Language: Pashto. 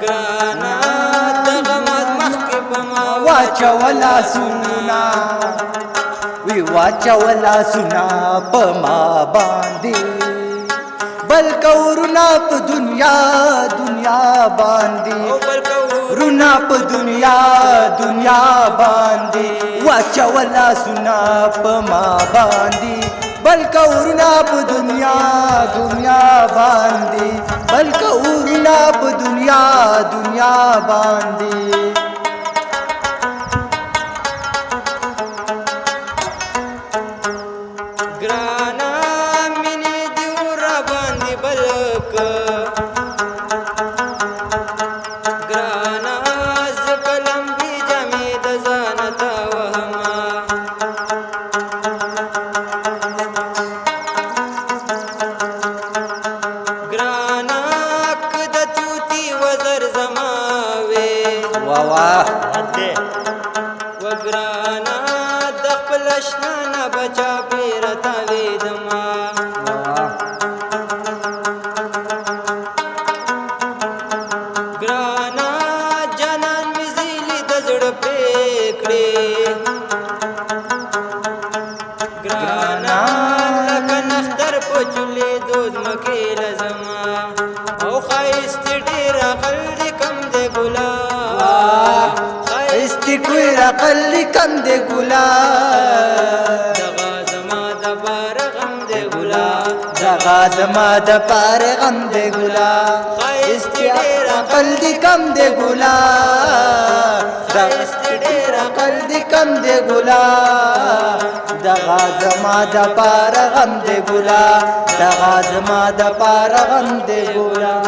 ګرانه دغه مخکې په ما واچولا سونا وی واچولا سونا په ما باندې بلکې ورنا په دنیا باندې ورنا په دنیا باندې واچولا سونا په ما باندې بلکې ورنا په دنیا باندې بلکې ورنا په دنیا باندې ګرانه مینې دې ورا باندې بلکه ګرانه زه په لمبې جامې د ځانه تا وهمه ګرانه که د توتي وزر زما وې واه وګرانه د خپل اشنا نه بچا پیره تاوېدمه ګرانه جانان مې زیلي د زړه پرېکړې ګرانه لکه نختر په چولېدو ځمکې لزما او ښایست ډېر عقل دې کم دی ګلاب ښایستې کوی عقل دې کم دی ګلاب دغه زما د پاره غم دی ګلاب دغه زما د پاره غم دی ګلاب ښایست ډېر عقل دې کم دی ګلاب ښایست ډېر عقل دې کم دی ګلاب دغه زما د پاره غم دی ګلاب دغه زما د پاره غم دی ګلاب